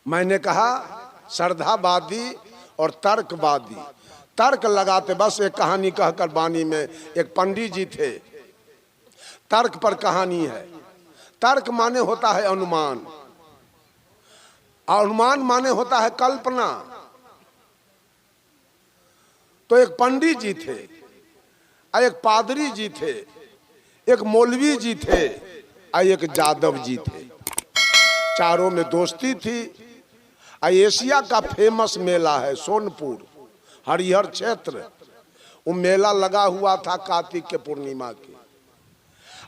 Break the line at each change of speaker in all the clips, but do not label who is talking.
मैंने कहा श्रद्धावादी और तर्कवादी तर्क लगाते। बस एक कहानी कहकर वाणी में, एक पंडित जी थे, तर्क पर कहानी है। तर्क माने होता है अनुमान, अनुमान माने होता है कल्पना। तो एक पंडित जी थे, एक पादरी जी थे, एक मौलवी जी थे और एक जादव जी थे। चारों में दोस्ती थी। एशिया का फेमस मेला है सोनपुर, हरिहर क्षेत्र। वो मेला लगा हुआ था कार्तिक के पूर्णिमा के।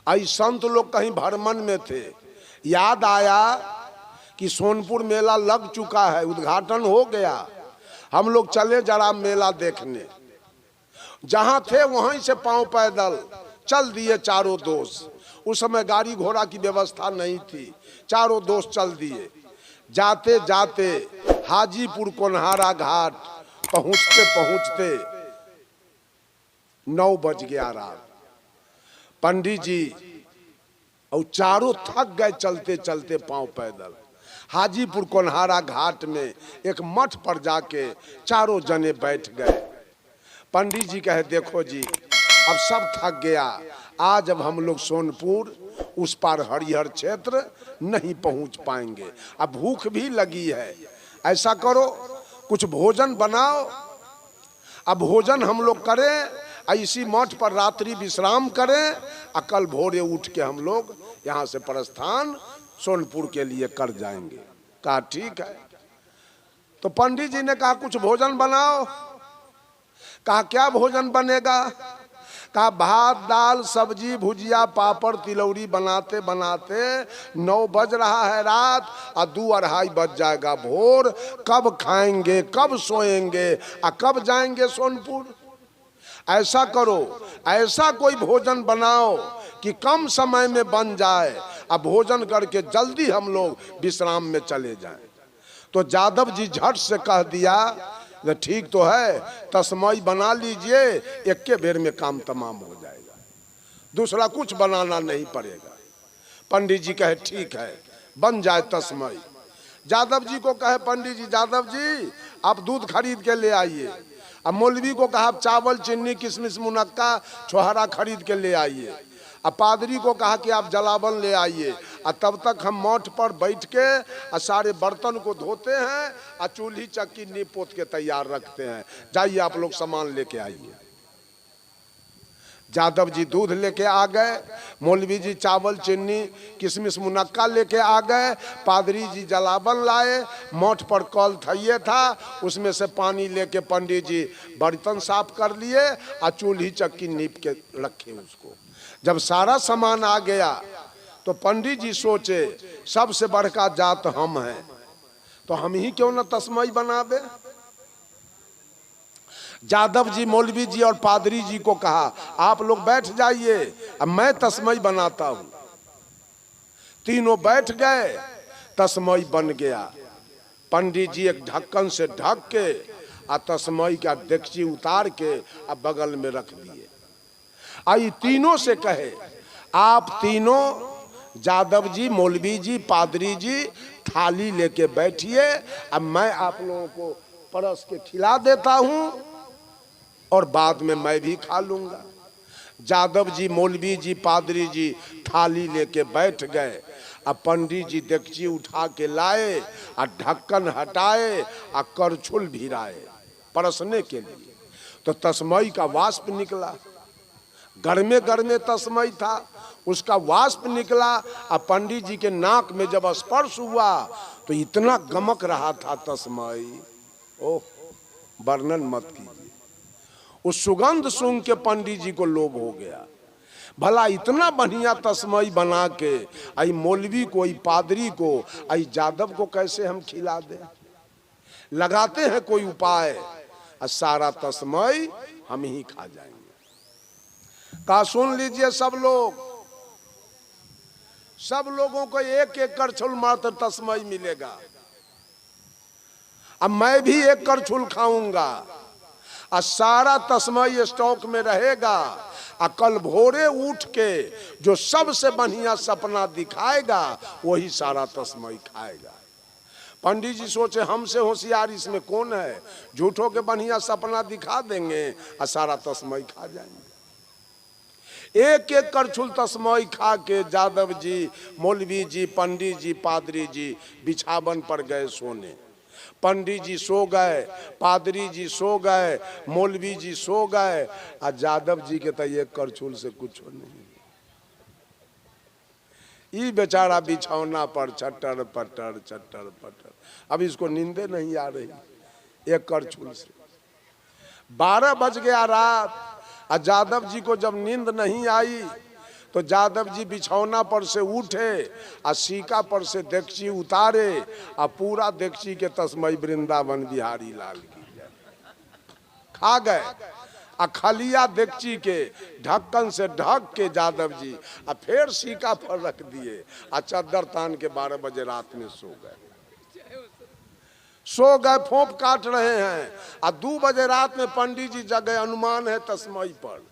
आई संत लोग कहीं भ्रमण में थे, याद आया कि सोनपुर मेला लग चुका है, उद्घाटन हो गया, हम लोग चले जरा मेला देखने। जहां थे वहीं से पांव पैदल चल दिए चारों दोस्त। उस समय गाड़ी घोड़ा की व्यवस्था नहीं थी, चारों दोस्त चल दिए। जाते जाते हाजीपुर कोनहारा घाट पहुंचते पहुंचते 9 बज गया रात। पंडित जी और चारों थक गए चलते चलते पांव पैदल। हाजीपुर कोनहारा घाट में एक मठ पर जाके चारों जने बैठ गए। पंडित जी कहे देखो जी, अब सब थक गया, आज अब हम लोग सोनपुर उस पार हरिहर क्षेत्र नहीं पहुंच पाएंगे, अब भूख भी लगी है। ऐसा करो कुछ भोजन बनाओ, अब भोजन हम लोग करें, इसी मठ पर रात्रि विश्राम करें, कल भोरे उठ के हम लोग यहाँ से प्रस्थान सोनपुर के लिए कर जाएंगे। कहा ठीक है। तो पंडित जी ने कहा कुछ भोजन बनाओ। कहा क्या भोजन बनेगा? कहा भात दाल सब्जी भुजिया पापड़ तिलौरी बनाते बनाते 9 बज रहा है रात और 2-2:30 बज जाएगा भोर। कब खाएंगे, कब सोएंगे और कब जाएंगे सोनपुर? ऐसा करो, ऐसा कोई भोजन बनाओ कि कम समय में बन जाए, अब भोजन करके जल्दी हम लोग विश्राम में चले जाएं। तो जादव जी झट से कह दिया ठीक तो है, तस्मई बना लीजिए, एक के बेर में काम तमाम हो जाएगा, दूसरा कुछ बनाना नहीं पड़ेगा। पंडित जी कहे ठीक है, बन जाए तस्मई। जादव जी को कहे पंडित जी, जादव जी आप दूध खरीद के ले आइए। अब मौलवी को कहा आप चावल चीनी किशमिश मुनक्का छोहारा खरीद के ले आइए। अब पादरी को कहा कि आप जलावन ले आइए। और तब तक हम मठ पर बैठ के सारे बर्तन को धोते हैं और चूल्ही चक्की नीप पोत के तैयार रखते हैं। जाइए आप लोग सामान लेके आइए। जादव जी दूध लेके आ गए, मौलवी जी चावल चीनी किशमिश मुनक्का लेके आ गए, पादरी जी जलावन लाए। मठ पर कल थइये था, उसमें से पानी लेके पंडित जी बर्तन साफ कर लिए और चूल्ही चक्की नीप के रखे उसको। जब सारा सामान आ गया तो पंडित जी सोचे सबसे बड़का जात हम हैं, तो हम ही क्यों न तस्मई बनावे। जादव जी मौलवी जी और पादरी जी को कहा आप लोग बैठ जाइए, अब मैं तस्मई बनाता हूं। तीनों बैठ गए, तस्मई बन गया। पंडित जी एक ढक्कन से ढक के और तस्मई का डेगची उतार के अब बगल में रख दिए। आई तीनों से कहे आप तीनों जादव जी मौलवी जी पादरी जी थाली लेके बैठिए, अब मैं आप लोगों को परस के खिला देता हूं और बाद में मैं भी खा लूंगा। जादव जी मौलवी जी पादरी जी थाली लेके बैठ गए। अब पंडित जी डेगची उठा के लाए और ढक्कन हटाए और करछुल भिराए परसने के लिए। तो तस्मई का वाष्प निकला, गर्मे गर्मे तस्मई था, उसका वाष्प निकला। और पंडित जी के नाक में जब स्पर्श हुआ तो इतना गमक रहा था तस्मई, ओह वर्णन मत कीजिए। उस सुगंध सूंघ के पंडित जी को लोभ हो गया। भला इतना बढ़िया तस्मई बना के आई मौलवी को, आई पादरी को, आई जादव को कैसे हम खिला दें? लगाते हैं कोई उपाय और सारा तस्मई हम ही खा जाएंगे। कहा सुन लीजिए सब लोग, सब लोगों को एक एक करछुल मात्र तस्मई मिलेगा। अब मैं भी एक करछुल खाऊंगा और सारा तस्मई स्टॉक में रहेगा। और कल भोरे उठ के जो सबसे बढ़िया सपना दिखाएगा वही सारा तस्मई खाएगा। पंडित जी सोचे हमसे होशियार इसमें कौन है, झूठों के बढ़िया सपना दिखा देंगे और सारा तस्मई खा जाएंगे। एक एक करछुल तस्मई खा के यादव जी, मौलवी जी, पंडित जी, पादरी जी बिछावन पर गए सोने। पंडित जी सो गए, पादरी जी सो गए, मौलवी जी सो गए, और यादव जी के तो एक करछुल से कुछ नहीं। ये बेचारा बिछौना पर चट्टर पट्टर चट्टर पट्टर, अब इसको नींदे नहीं आ रही एक करछुल से। 12 बज गया रात, और यादव जी को जब नींद नहीं आई तो यादव जी बिछौना पर से उठे और सीका पर से देगची उतारे और पूरा देगची के तस्मई वृंदावन बिहारी लाल की जय खा गए। और खलिया देगची के ढक्कन से ढक के यादव जी और फिर सीका पर रख दिए और चद्दर तान के 12 बजे रात में सो गए। फोंप काट रहे हैं और 2 बजे रात में पंडित जी जगे, अनुमान है तस्मई पर।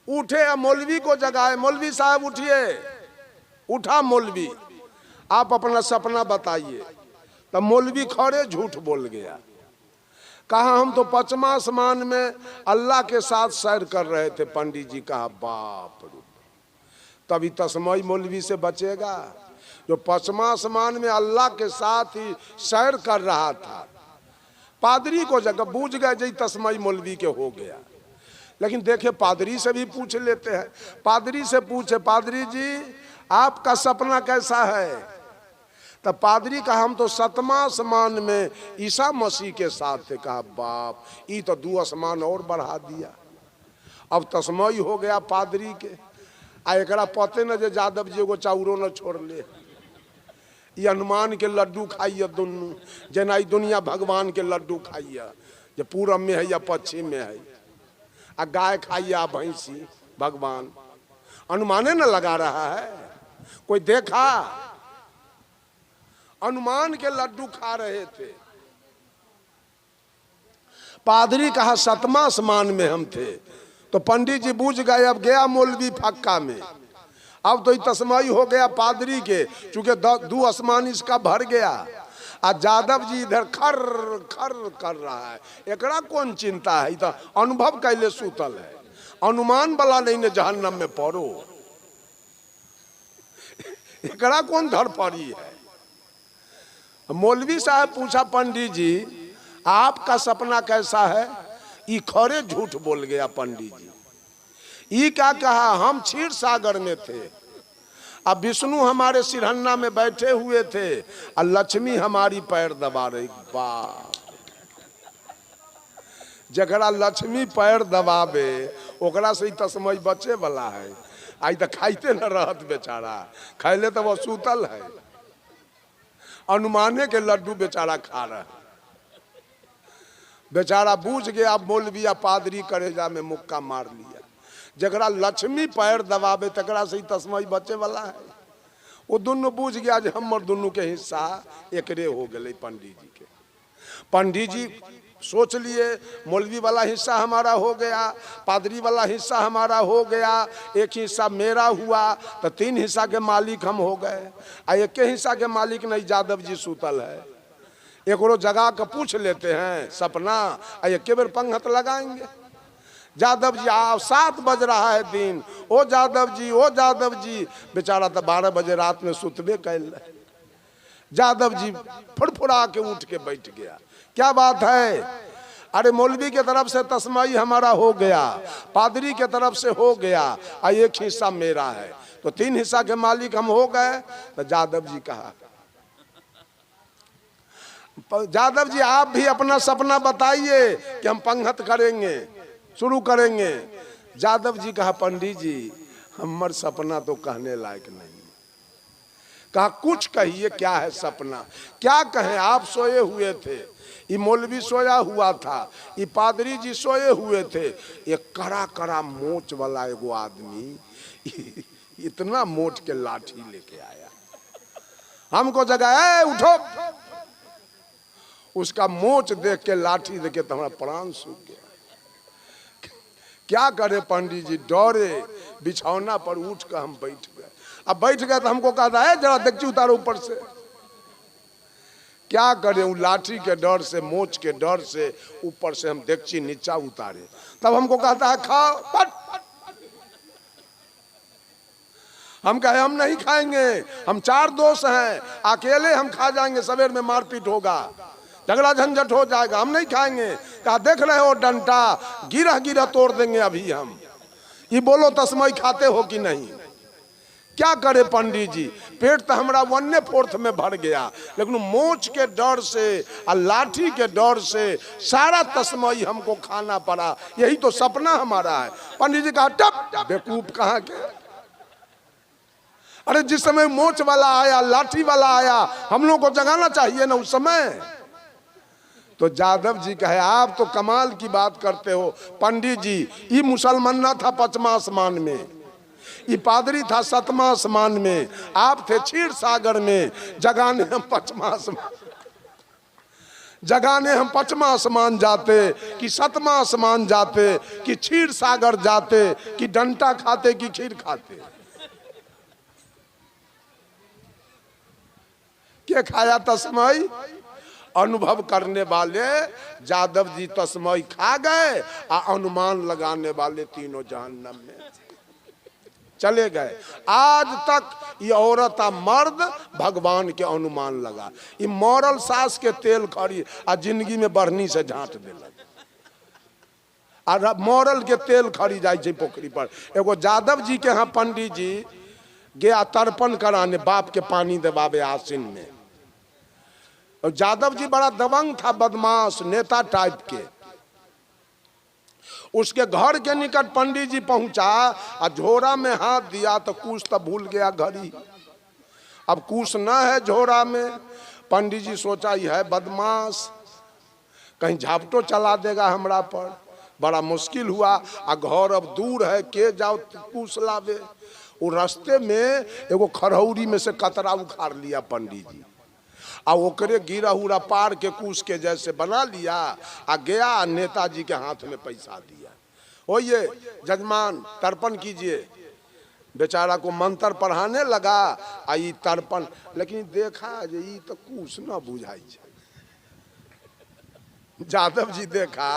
उठे और मौलवी को जगाए, मौलवी साहब उठिए। उठा मौलवी, आप अपना सपना बताइए। तब मौलवी खड़े झूठ बोल गया, कहा हम तो 5वां आसमान में अल्लाह के साथ सैर कर रहे थे। पंडित जी कहा बाप रे, तभी तस्मई मौलवी से बचेगा जो 5वां आसमान में अल्लाह के साथ ही सैर कर रहा था। पादरी को जगह बूझ गए जी तस्मई मौलवी के हो गया। लेकिन देखे पादरी से भी पूछ लेते हैं। पादरी से पूछे, पादरी जी आपका सपना कैसा है? तब पादरी कहा हम तो 7वां आसमान में ईसा मसीह के साथ थे। कहा बाप, ये तो 2 आसमान और बढ़ा दिया। अब तस्मई हो गया पादरी के। आ एकरा पते न जे यादव जी को चाउरो न छोड़ ले। ये हनुमान के लड्डू खाइए दुनू, जना दुनिया भगवान के लड्डू खाइए, जो पूरब में है या पश्चिम में है। आ गाय खाइए आ भैंसी, भगवान अनुमाने न लगा रहा है। कोई देखा? हनुमान के लड्डू खा रहे थे। पादरी कहा 7वां आसमान में हम थे। तो पंडित जी बूझ गए, अब गया मौलवी फक्का में। अब तो तस्मई हो गया पादरी के, चूंकि 2 आसमान इसका भर गया। और यादव जी इधर खर खर कर रहा है। एकरा कौन चिंता है? तो अनुभव कैले सुतल है। अनुमान वाला नहीं ने जहन्नम में पड़ो। एकरा कौन धर पड़ी है? मौलवी साहब पूछा, पंडित जी आपका सपना कैसा है? ये खरे झूठ बोल गया पंडित जी। ये क्या कहा? हम क्षीर सागर में थे, अब विष्णु हमारे सिरहन्ना में बैठे हुए थे और लक्ष्मी हमारी पैर दबा रही। वाह, जकरा लक्ष्मी पैर दबावे ओकरा से तस्मई बचे वाला है। आई तो खाइते न रहत बेचारा, खैले तो वो सूतल है। अनुमाने के लड्डू बेचारा खा रहा है। बेचारा बूझ गया। अब मौलवी पादरी करेजा में मुक्का मार लिया। जकरा लक्ष्मी पैर दबावे तकरा से तस्मई बचे वाला है। वो दोनों बूझ गया जे हमर दोनों के हिस्सा एकरे हो गए पंडित जी के। पंडित जी सोच लिए मौलवी वाला हिस्सा हमारा हो गया, पादरी वाला हिस्सा हमारा हो गया, एक हिस्सा मेरा हुआ, तो 3 हिस्सा के मालिक हम हो गए। आ एक हिस्सा के मालिक नहीं, यादव जी सूतल है। एक जगह का पूछ लेते हैं सपना, एक बेर पंगत लगाएंगे। यादव जी आओ, 7 बज रहा है दिन। ओ यादव जी, ओ यादव जी। बेचारा तो 12 बजे रात में सुतबे कैल। यादव जी फुड़फुड़ा के उठ के बैठ गया। क्या बात है? अरे मौलवी के तरफ से तस्मई हमारा हो गया, पादरी के तरफ से हो गया, और एक हिस्सा मेरा है, तो 3 हिस्सा के मालिक हम हो गए। तो यादव जी कहा, यादव जी आप भी अपना सपना बताइए कि हम पंगत करेंगे, शुरू करेंगे। यादव जी कहा, पंडित जी हमार सपना तो कहने लायक नहीं। कहा कुछ कहिए, क्या है सपना? क्या कहें? आप सोए हुए थे, ये मौलवी सोया हुआ था, ये पादरी जी सोए हुए थे। एक कड़ा कड़ा मोच वाला एगो आदमी इतना मोट के लाठी लेके आया, हमको जगाया, उठो। उसका मोच देख के, लाठी देख के तो हमारा प्राण सूख गया। क्या करे पंडित जी, डरे बिछौना पर उठ कर हम बैठ गए। अब बैठ गए तो हमको कहा है जरा देखिए उतारो ऊपर से। क्या करें, वो लाठी के डर से, मोच के डर से ऊपर से हम डेगची नीचा उतारे। तब हमको कहता है खाओ, पट। हम कहे हम नहीं खाएंगे, हम 4 दोस्त हैं, अकेले हम खा जाएंगे, सवेर में मारपीट होगा, झगड़ा झंझट हो जाएगा, हम नहीं खाएंगे। कहा देख रहे हो डंडा, गिरा गिरा तोड़ देंगे अभी हम। ये बोलो तस्मई खाते हो कि नहीं? क्या करे पंडित जी, पेट तो हमारा 1/4 में भर गया, लेकिन मोच के डर से और लाठी के डर से सारा तस्मई हमको खाना पड़ा। यही तो सपना हमारा है। पंडित जी कहा टप, बेवकूफ कहाँ के। अरे जिस समय मोच वाला आया, लाठी वाला आया, हम लोग को जगाना चाहिए ना उस समय। तो जादव जी कहे आप तो कमाल की बात करते हो पंडित जी, ये मुसलमान ना था 5वां आसमान में, ये पादरी था 7वां आसमान में, आप थे क्षीर सागर में, जगाने हम 5वां आसमान, जगाने हम 5वां आसमान जाते कि 7वां आसमान जाते कि क्षीर सागर जाते कि डंटा खाते कि खीर खाते। क्या खाया तस्मई? अनुभव करने वाले जादव जी तस्मई खा गए और अनुमान लगाने वाले तीनों जहन्नम में चले गए। आज तक ये औरत आ मर्द भगवान के अनुमान लगा, ये मॉरल सास के तेल खड़ी आ जिंदगी में बढ़नी से झाँट देलक, और मॉरल के तेल खड़ी जाए छे पोखरी पर। एगो जादव जी के यहाँ पंडित जी गया तर्पण कराने, बाप के पानी देवावे आसिन में। और जादव जी बड़ा दबंग था, बदमाश नेता टाइप के। उसके घर के निकट पंडित जी पहुंचा और झोरा में हाथ दिया तो कुछ तो भूल गया घड़ी। अब कुछ न है झोरा में, पंडित जी सोचा यह है बदमाश, कहीं झापटो चला देगा हमरा पर। बड़ा मुश्किल हुआ, आ घर अब दूर है, के जाओ कुछ लावे। वो रास्ते में एगो खरौरी में से कतरा उखाड़ लिया पंडित जी, आ ओकरे गिरा हुआ पार के कुश के जैसे बना लिया, आ गया नेताजी के हाथ में पैसा दिया। हो ये जजमान तर्पण कीजिए। बेचारा को मंत्र पढ़ाने लगा, आई तर्पण, लेकिन देखा जे ई तो कुछ न बुझाई छे। जादव जी देखा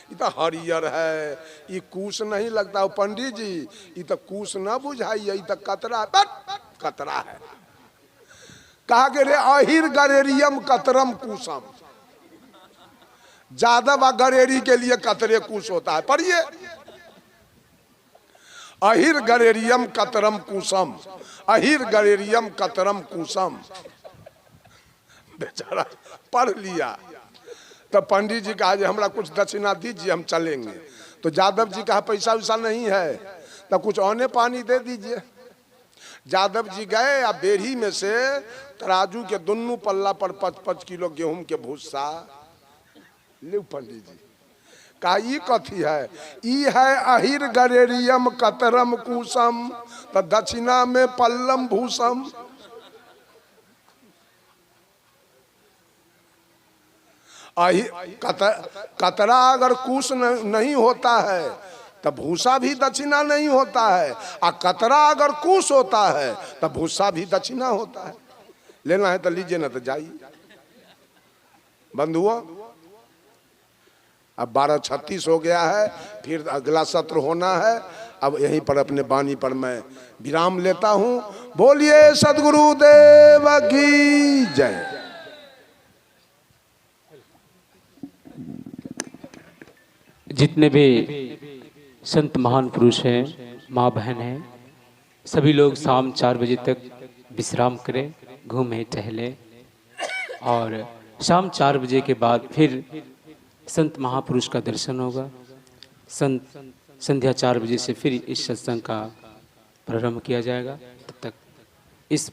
ये तो हरियर है, ये कुछ नहीं लगता हो पंडित जी, ये तो कुछ न बुझाई, ये तो कतरा, कतरा है। कहा कि रे अहिर गरेरियम कतरम कुसम, जादव व गरेरी के लिए कतरे कुश होता है। पढ़िए, अहिर गरेरियम कतरम कुसम, अहिर गरेरियम कतरम कुसम। बेचारा पढ़ लिया। तो पंडित जी कहा हमरा कुछ दक्षिणा दीजिए, हम चलेंगे। तो जादव जी कहा पैसा वैसा नहीं है, तो कुछ औने पानी दे दीजिए। जादव जी गए, आ बेरी में से तराजू के दोनों पल्ला पर 5-5 किलो गेहूं के भूसा ले। पंडित जी कहा ई कथी है? ई है अहिर गरेरियम कतरम कुसम, तो दक्षिणा में पल्लम भूसम। कतरा अगर कुश नहीं होता है तो भूसा भी दक्षिणा नहीं होता है, और कतरा अगर कुश होता है तो भूसा भी दक्षिणा होता है। लेना है तो लीजिए, ना तो जाइए। बंधुओं, अब 12:36 हो गया है, फिर अगला सत्र होना है। अब यहीं पर अपने वाणी पर मैं विराम लेता हूं। बोलिए सद्गुरुदेव की जय।
जितने भी संत महान पुरुष हैं, माँ बहन हैं, सभी लोग शाम 4 बजे तक विश्राम करें, घूमें टहलें, और शाम 4 बजे के बाद फिर संत महापुरुष का दर्शन होगा। संध्या 4 बजे से फिर इस सत्संग का प्रारंभ किया जाएगा। तब तक इस